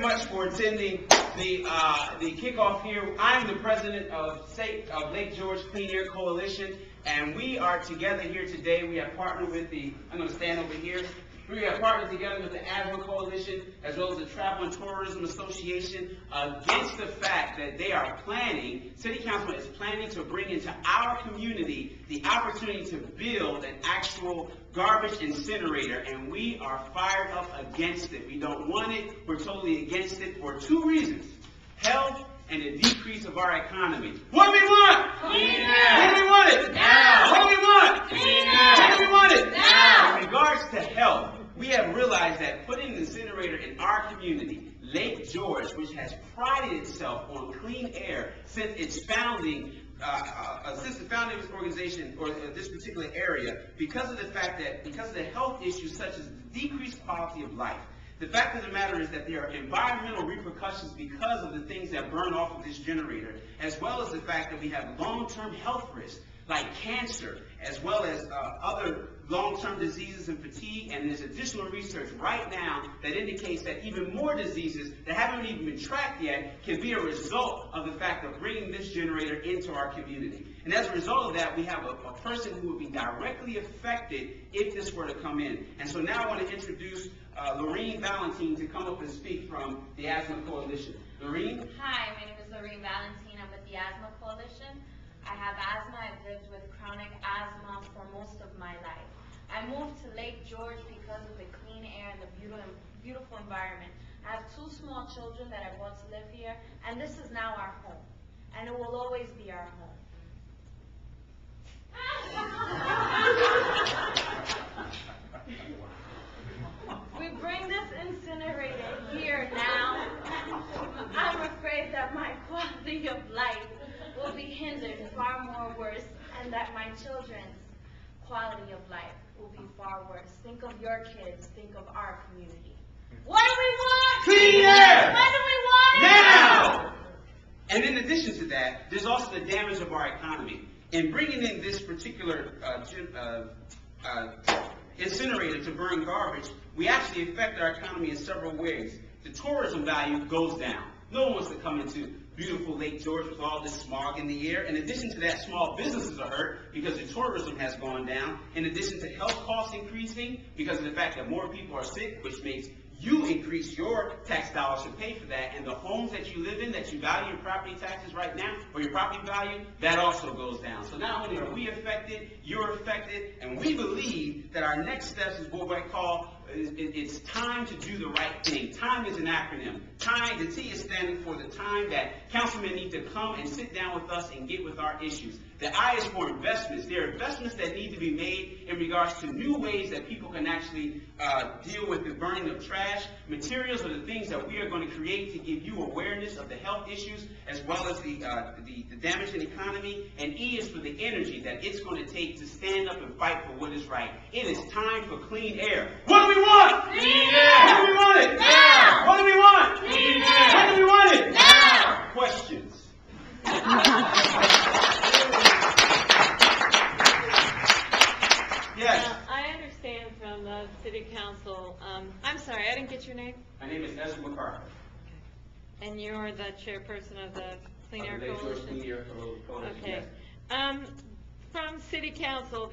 much for attending the kickoff here. I'm the president of Lake George Clean Air Coalition, and we are together here today. We have partnered with I'm going to stand over here. We have partnered together with the Asthma Coalition as well as the Travel and Tourism Association against the fact that they are City Council is planning to bring into our community the opportunity to build an actual garbage incinerator, and we are fired up against it. We don't want it. We're totally against it for two reasons: health and the decrease of our economy. What do we want? Clean air. When do we want it? Now. What do we want? Clean air. When do we want it? Now. In regards to health, we have realized that putting an incinerator in our community, Lake George, which has prided itself on clean air since its founding, since the founding of this organization or this particular area, because of the health issues such as the decreased quality of life. The fact of the matter is that there are environmental repercussions because of the things that burn off of this generator, as well as the fact that we have long-term health risks like cancer, as well as other long-term diseases and fatigue, and there's additional research right now that indicates that even more diseases that haven't even been tracked yet can be a result of the fact of bringing this generator into our community. And as a result of that, we have a person who would be directly affected if this were to come in. And so now I want to introduce Lorene Valentine to come up and speak from the Asthma Coalition. Lorene? Hi, my name is Lorene Valentine. I'm with the Asthma Coalition. I have asthma. I've lived with chronic asthma for most of my life. I moved to Lake George because of the clean air and the beautiful environment. I have two small children that I brought to live here, and this is now our home, and it will always be our home. We bring this incinerator here now. I'm afraid that my quality of life will be hindered far more worse, and that my children's quality of life will be far worse. Think of your kids. Think of our community. What do we want? Clean air! When do we want it? Now! And in addition to that, there's also the damage of our economy. In bringing in this particular incinerator to burn garbage, we actually affect our economy in several ways. The tourism value goes down. No one wants to come into beautiful Lake George with all this smog in the air. In addition to that, small businesses are hurt because the tourism has gone down. In addition to health costs increasing because of the fact that more people are sick, which makes you increase your tax dollars to pay for that, and the homes that you live in, that you value your property taxes right now, or your property value, that also goes down. So not only are we affected, you're affected, and we believe that our next steps is what I call, it's time to do the right thing. Time is an acronym. Time, the T is standing for the time that councilmen need to come and sit down with us and get with our issues. The I is for investments. There are investments that need to be made in regards to new ways that people can actually deal with the burning of trash. Materials are the things that we are going to create to give you awareness of the health issues as well as the damage in the economy. And E is for the energy that it's going to take to stand up and fight for what is right. It is time for clean air. What do we want? Clean air! When do we want it? Now! What do we want? Clean air! When do we want it? Now! Questions? Yes. I understand from the City Council, I'm sorry, I didn't get your name? My name is Ezra McCarthy. And you're the chairperson of the Clean Air Lake George Coalition? Clean Air Coalition, Okay. yes. From City Council,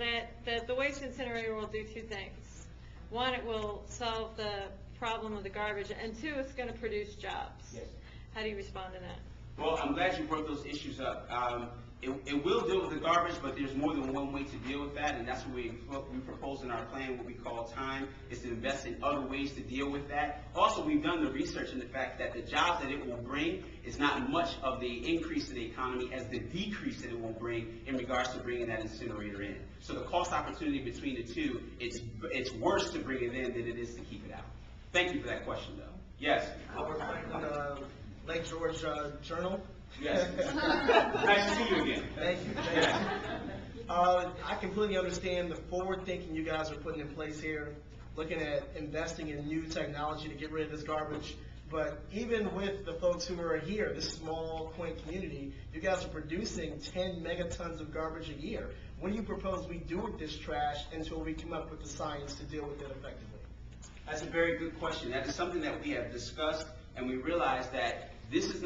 that the waste incinerator will do two things. One, it will solve the problem of the garbage, and two, it's going to produce jobs. Yes. How do you respond to that? Well, I'm glad you brought those issues up. It will deal with the garbage, but there's more than one way to deal with that, and that's what we propose in our plan, what we call time, is to invest in other ways to deal with that. Also, we've done the research in the fact that the jobs that it will bring is not much of the increase in the economy as the decrease that it will bring in regards to bringing that incinerator in. So the cost opportunity between the two, it's worse to bring it in than it is to keep it out. Thank you for that question, though. Yes? Howard Franklin, Lake George Journal. Yes. Nice to see you again. Thank you. Thank you. I completely understand the forward thinking you guys are putting in place here, looking at investing in new technology to get rid of this garbage. But even with the folks who are here, this small, quaint community, you guys are producing 10 megatons of garbage a year. What do you propose we do with this trash until we come up with the science to deal with it effectively? That's a very good question. That is something that we have discussed and we realized that this is not